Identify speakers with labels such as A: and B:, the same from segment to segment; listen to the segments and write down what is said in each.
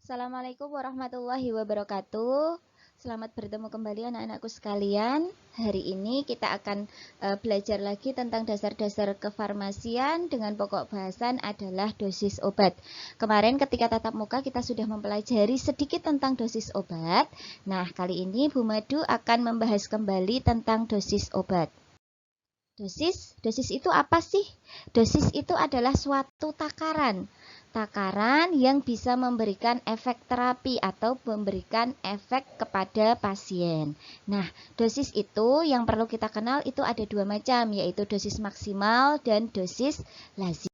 A: Assalamualaikum warahmatullahi wabarakatuh. Selamat bertemu kembali anak-anakku sekalian. Hari ini kita akan belajar lagi tentang dasar-dasar kefarmasian dengan pokok bahasan adalah dosis obat. Kemarin ketika tatap muka kita sudah mempelajari sedikit tentang dosis obat. Nah, kali ini Bu Madu akan membahas kembali tentang dosis obat. Dosis itu apa sih? Dosis itu adalah suatu takaran yang bisa memberikan efek terapi atau memberikan efek kepada pasien. Nah, dosis itu yang perlu kita kenal itu ada dua macam, yaitu dosis maksimal dan dosis lazim.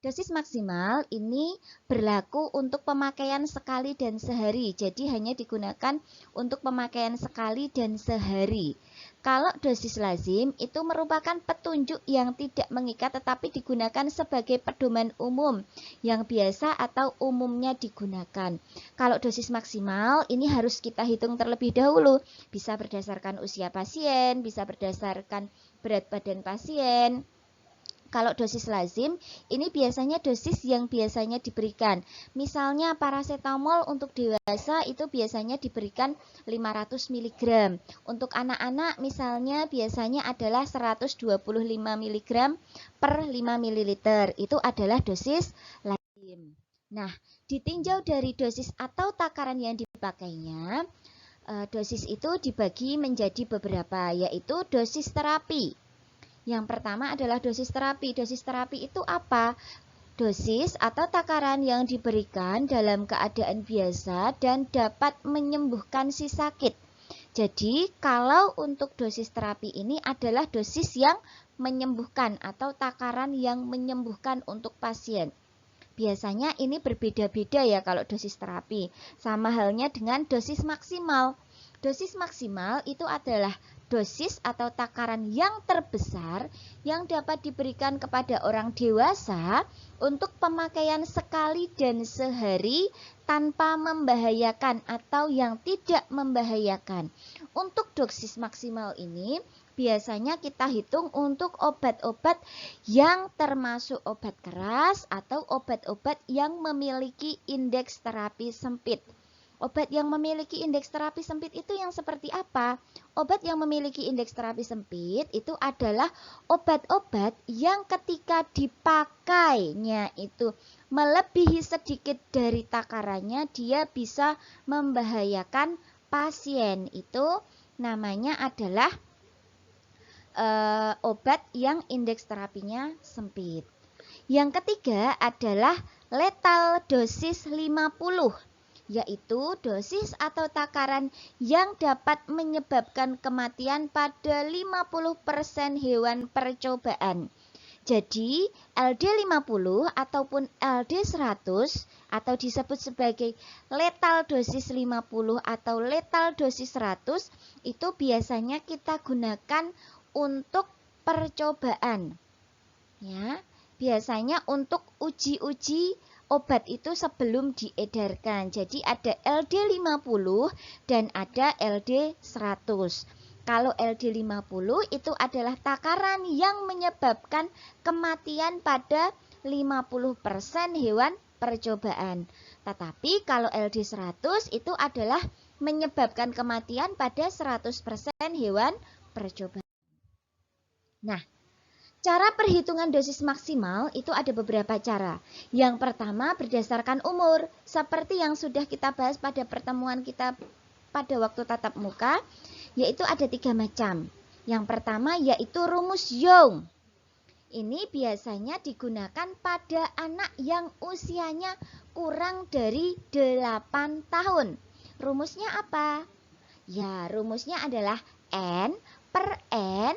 A: Dosis maksimal ini berlaku untuk pemakaian sekali dan sehari, jadi hanya digunakan untuk pemakaian sekali dan sehari. Kalau dosis lazim itu merupakan petunjuk yang tidak mengikat tetapi digunakan sebagai pedoman umum yang biasa atau umumnya digunakan. Kalau dosis maksimal ini harus kita hitung terlebih dahulu, bisa berdasarkan usia pasien, bisa berdasarkan berat badan pasien. Kalau dosis lazim, ini biasanya dosis yang biasanya diberikan. Misalnya paracetamol untuk dewasa itu biasanya diberikan 500 mg. Untuk anak-anak misalnya biasanya adalah 125 mg per 5 ml. Itu adalah dosis lazim. Nah, ditinjau dari dosis atau takaran yang dipakainya, dosis itu dibagi menjadi beberapa, yaitu dosis terapi. Yang pertama adalah dosis terapi. Dosis terapi itu apa? Dosis atau takaran yang diberikan dalam keadaan biasa dan dapat menyembuhkan si sakit. Jadi, kalau untuk dosis terapi ini adalah dosis yang menyembuhkan atau takaran yang menyembuhkan untuk pasien. Biasanya ini berbeda-beda ya kalau dosis terapi. Sama halnya dengan dosis maksimal. Dosis maksimal itu adalah dosis atau takaran yang terbesar yang dapat diberikan kepada orang dewasa untuk pemakaian sekali dan sehari tanpa membahayakan atau yang tidak membahayakan. Untuk dosis maksimal ini biasanya kita hitung untuk obat-obat yang termasuk obat keras atau obat-obat yang memiliki indeks terapi sempit. Obat yang memiliki indeks terapi sempit itu yang seperti apa? Obat yang memiliki indeks terapi sempit itu adalah obat-obat yang ketika dipakainya itu melebihi sedikit dari takarannya, dia bisa membahayakan pasien. Itu namanya adalah obat yang indeks terapinya sempit. Yang ketiga adalah lethal dosis 50. Yaitu dosis atau takaran yang dapat menyebabkan kematian pada 50% hewan percobaan. Jadi LD50 ataupun LD100 atau disebut sebagai lethal dosis 50 atau lethal dosis 100 itu biasanya kita gunakan untuk percobaan. Ya, biasanya untuk uji-uji obat itu sebelum diedarkan. Jadi ada LD50 dan ada LD100. Kalau LD50 itu adalah takaran yang menyebabkan kematian pada 50% hewan percobaan. Tetapi kalau LD100 itu adalah menyebabkan kematian pada 100% hewan percobaan. Nah, cara perhitungan dosis maksimal itu ada beberapa cara. Yang pertama berdasarkan umur, seperti yang sudah kita bahas pada pertemuan kita pada waktu tatap muka, yaitu ada 3 macam. Yang pertama yaitu rumus Young. Ini biasanya digunakan pada anak yang usianya kurang dari 8 tahun. Rumusnya apa? Ya, rumusnya adalah N per N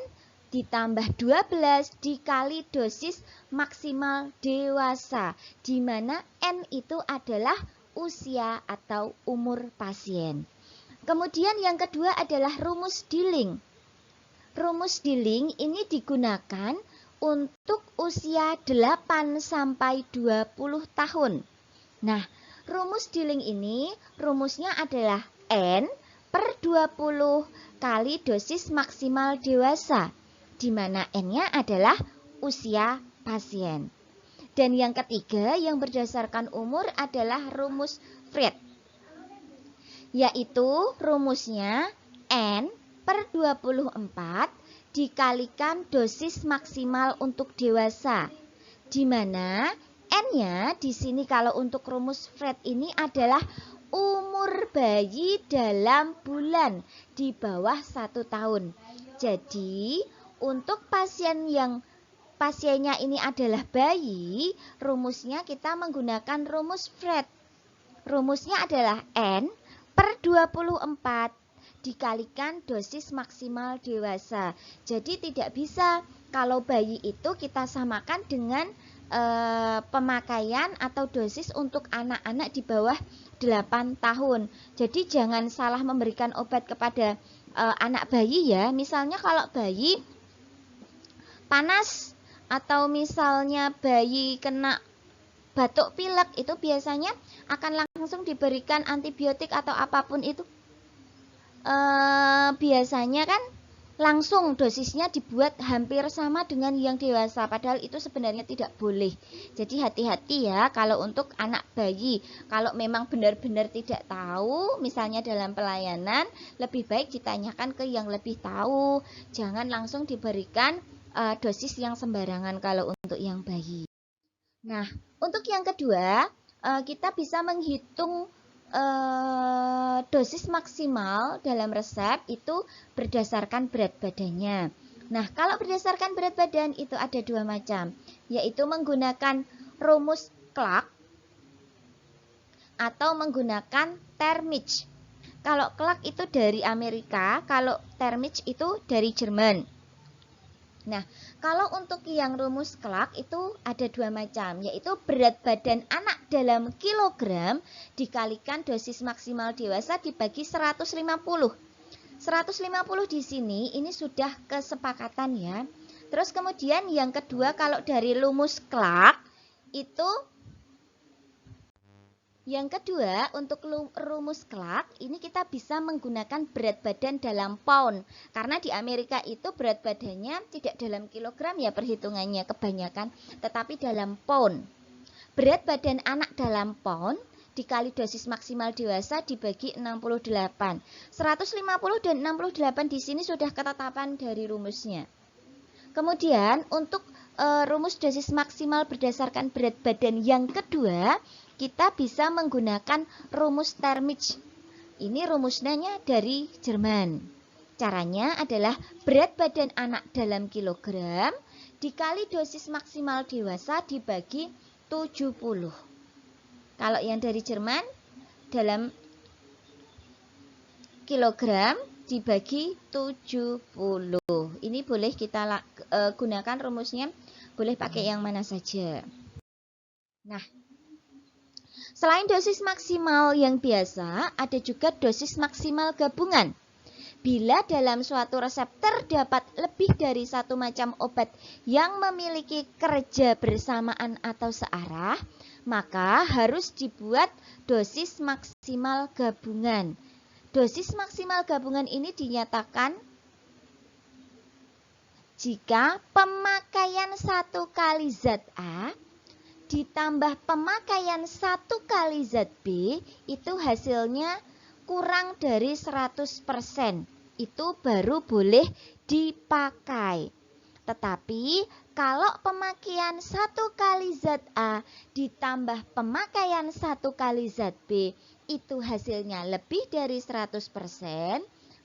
A: ditambah 12 dikali dosis maksimal dewasa, di mana N itu adalah usia atau umur pasien. Kemudian yang kedua adalah rumus Dilling. Rumus Dilling ini digunakan untuk usia 8 sampai 20 tahun. Nah, rumus Dilling ini rumusnya adalah N per 20 kali dosis maksimal dewasa, di mana N-nya adalah usia pasien. Dan yang ketiga yang berdasarkan umur adalah rumus Fried, yaitu rumusnya N per 24 dikalikan dosis maksimal untuk dewasa, di mana N-nya di sini kalau untuk rumus Fried ini adalah umur bayi dalam bulan di bawah 1 tahun. Jadi untuk pasiennya ini adalah bayi, rumusnya kita menggunakan rumus Fried. Rumusnya adalah N per 24 dikalikan dosis maksimal dewasa. Jadi tidak bisa kalau bayi itu kita samakan dengan pemakaian atau dosis untuk anak-anak di bawah 8 tahun. Jadi jangan salah memberikan obat kepada anak bayi ya. Misalnya kalau bayi panas atau misalnya bayi kena batuk pilek, itu biasanya akan langsung diberikan antibiotik atau apapun itu. Biasanya kan langsung dosisnya dibuat hampir sama dengan yang dewasa, padahal itu sebenarnya tidak boleh. Jadi hati-hati ya kalau untuk anak bayi. Kalau memang benar-benar tidak tahu, misalnya dalam pelayanan, lebih baik ditanyakan ke yang lebih tahu. Jangan langsung diberikan dosis yang sembarangan kalau untuk yang bayi. Nah, untuk yang kedua, kita bisa menghitung dosis maksimal dalam resep itu berdasarkan berat badannya. Nah, kalau berdasarkan berat badan itu ada 2 macam, yaitu menggunakan rumus Clark atau menggunakan Termich. Kalau Clark itu dari Amerika, kalau Termich itu dari Jerman. Nah, kalau untuk yang rumus Clark itu ada 2 macam, yaitu berat badan anak dalam kilogram dikalikan dosis maksimal dewasa dibagi 150. 150 di sini ini sudah kesepakatan ya. Terus kemudian yang kedua kalau dari rumus Clark itu yang kedua, untuk rumus Clark, ini kita bisa menggunakan berat badan dalam pound. Karena di Amerika itu berat badannya tidak dalam kilogram ya perhitungannya kebanyakan, tetapi dalam pound. Berat badan anak dalam pound dikali dosis maksimal dewasa dibagi 68. 150 dan 68 di sini sudah ketetapan dari rumusnya. Kemudian untuk rumus dosis maksimal berdasarkan berat badan yang kedua, kita bisa menggunakan rumus Termich. Ini rumusnya dari Jerman. Caranya adalah berat badan anak dalam kilogram dikali dosis maksimal dewasa dibagi 70. Kalau yang dari Jerman dalam kilogram dibagi 70. Ini boleh kita gunakan rumusnya, boleh pakai yang mana saja. Nah, selain dosis maksimal yang biasa, ada juga dosis maksimal gabungan. Bila dalam suatu resep terdapat lebih dari satu macam obat yang memiliki kerja bersamaan atau searah, maka harus dibuat dosis maksimal gabungan. Dosis maksimal gabungan ini dinyatakan jika pemakaian 1 kali zat A ditambah pemakaian 1 kali zat B itu hasilnya kurang dari 100%. Itu baru boleh dipakai. Tetapi kalau pemakaian 1 kali zat A ditambah pemakaian 1 kali zat B itu hasilnya lebih dari 100%,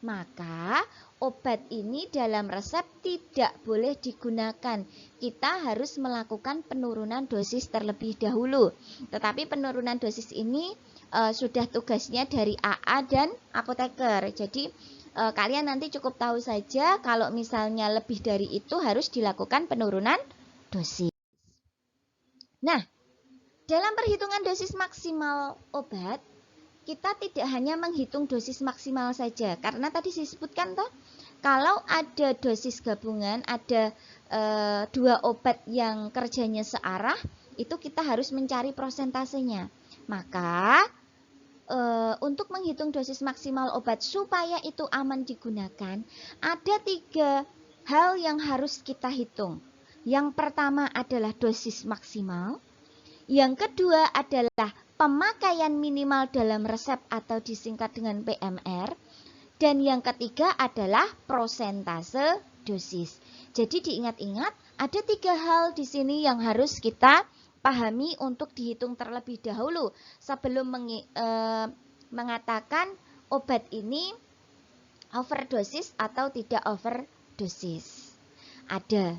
A: maka obat ini dalam resep tidak boleh digunakan. Kita harus melakukan penurunan dosis terlebih dahulu. Tetapi penurunan dosis ini sudah tugasnya dari AA dan apoteker. Jadi kalian nanti cukup tahu saja kalau misalnya lebih dari itu harus dilakukan penurunan dosis. Nah, dalam perhitungan dosis maksimal obat, kita tidak hanya menghitung dosis maksimal saja, karena tadi disebutkan toh, kalau ada dosis gabungan, ada 2 obat yang kerjanya searah, itu kita harus mencari prosentasenya. Maka untuk menghitung dosis maksimal obat supaya itu aman digunakan, ada 3 hal yang harus kita hitung. Yang pertama adalah dosis maksimal. Yang kedua adalah pemakaian minimal dalam resep atau disingkat dengan PMR. Dan yang ketiga adalah prosentase dosis. Jadi diingat-ingat ada 3 hal di sini yang harus kita pahami untuk dihitung terlebih dahulu sebelum mengatakan obat ini overdosis atau tidak overdosis. Ada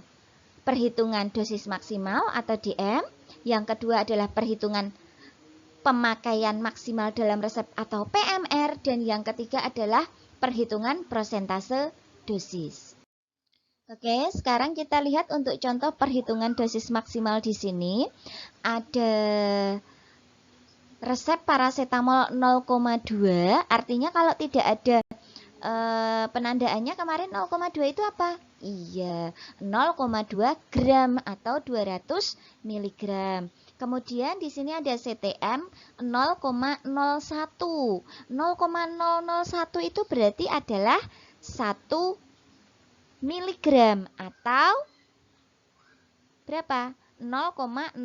A: perhitungan dosis maksimal atau DM. Yang kedua adalah perhitungan pemakaian maksimal dalam resep atau PMR. Dan yang ketiga adalah perhitungan prosentase dosis. Oke, sekarang kita lihat untuk contoh perhitungan dosis maksimal di sini. Ada resep paracetamol 0,2, artinya kalau tidak ada penandaannya kemarin 0,2 itu apa? Iya, 0,2 gram atau 200 mg. Kemudian di sini ada CTM 0,01. 0,001 itu berarti adalah 1 miligram atau berapa? 0,001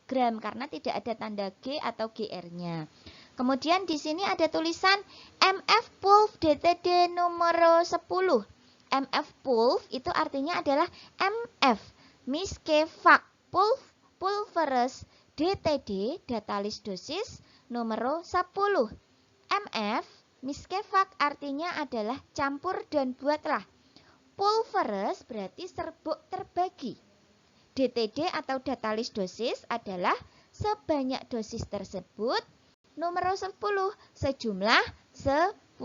A: gram karena tidak ada tanda G atau GR-nya. Kemudian di sini ada tulisan MF Pulv DTD nomor 10. MF Pulv itu artinya adalah MF Miskevac Pulveres DTD datalis dosis nomor 10. MF Miskevac artinya adalah campur dan buatlah. Pulveres berarti serbuk terbagi. DTD atau datalis dosis adalah sebanyak dosis tersebut nomor 10 sejumlah 10.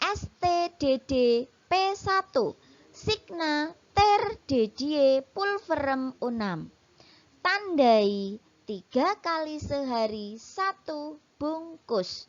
A: STDD P1 Signa Terdedie Pulverem Unam. Tandai 3 kali sehari 1 bungkus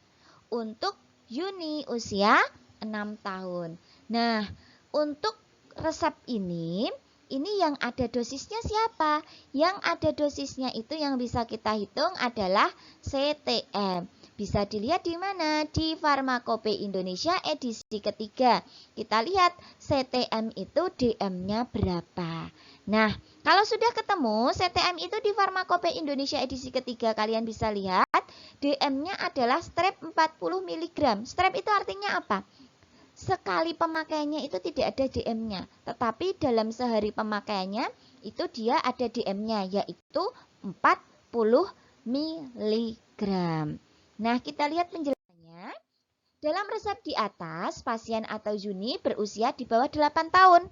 A: untuk Yuni usia 6 tahun. Nah, untuk resep ini yang ada dosisnya siapa? Yang ada dosisnya itu yang bisa kita hitung adalah CTM. Bisa dilihat di mana? Di Farmakope Indonesia edisi ketiga. Kita lihat CTM itu DM-nya berapa. Nah, kalau sudah ketemu CTM itu di Farmakope Indonesia edisi ketiga, kalian bisa lihat DM-nya adalah strep 40 mg. Strep itu artinya apa? Sekali pemakaiannya itu tidak ada DM-nya, tetapi dalam sehari pemakaiannya itu dia ada DM-nya, yaitu 40 mg. Nah, kita lihat penjelasannya. Dalam resep di atas, pasien atau Yuni berusia di bawah 8 tahun.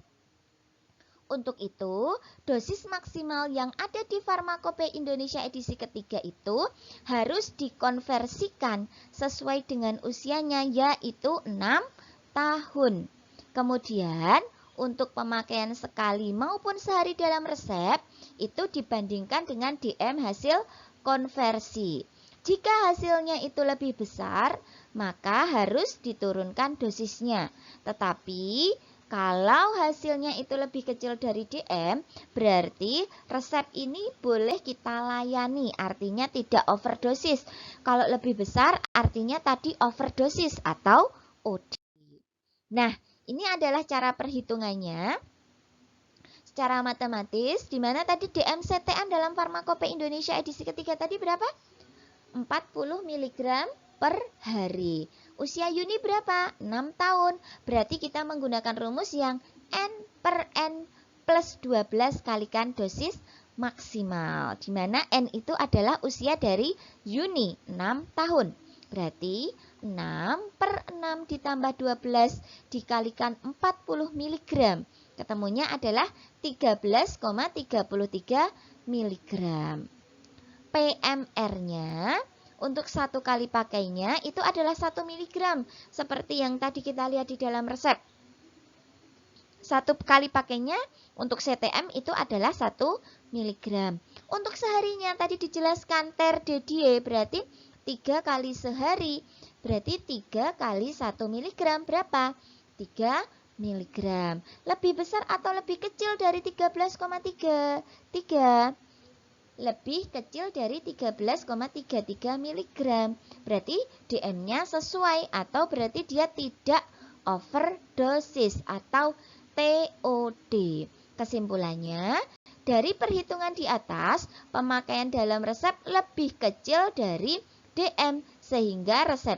A: Untuk itu, dosis maksimal yang ada di Farmakope Indonesia edisi ketiga itu harus dikonversikan sesuai dengan usianya, yaitu 6 tahun. Kemudian untuk pemakaian sekali maupun sehari dalam resep itu dibandingkan dengan DM hasil konversi. Jika hasilnya itu lebih besar, maka harus diturunkan dosisnya. Tetapi kalau hasilnya itu lebih kecil dari DM, berarti resep ini boleh kita layani, artinya tidak overdosis. Kalau lebih besar, artinya tadi overdosis atau OD. Nah, ini adalah cara perhitungannya secara matematis, di mana tadi DM CTM dalam Farmakope Indonesia edisi ketiga tadi berapa? 40 mg per hari. Usia Yuni berapa? 6 tahun. Berarti kita menggunakan rumus yang N per N plus 12 kalikan dosis maksimal. Di mana N itu adalah usia dari Yuni, 6 tahun. Berarti 6 per 6 ditambah 12 dikalikan 40 mg. Ketemunya adalah 13,33 mg. PMR-nya untuk satu kali pakainya itu adalah 1 mg. Seperti yang tadi kita lihat di dalam resep. Satu kali pakainya untuk CTM itu adalah 1 mg. Untuk seharinya tadi dijelaskan terdedie berarti 3 kali sehari, berarti 3 kali 1 mg berapa? 3 mg. Lebih besar atau lebih kecil dari 13,3? 3. Lebih kecil dari 13,33 mg. Berarti DM-nya sesuai atau berarti dia tidak overdosis atau TOD. Kesimpulannya, dari perhitungan di atas, pemakaian dalam resep lebih kecil dari DM, sehingga resep.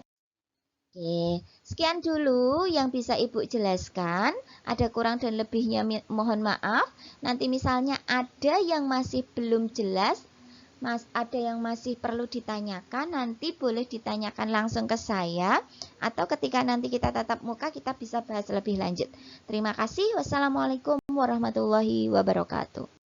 A: Oke, sekian dulu yang bisa Ibu jelaskan. Ada kurang dan lebihnya mohon maaf. Nanti misalnya ada yang masih belum jelas, ada yang masih perlu ditanyakan, nanti boleh ditanyakan langsung ke saya. Atau ketika nanti kita tatap muka, kita bisa bahas lebih lanjut. Terima kasih. Wassalamualaikum warahmatullahi wabarakatuh.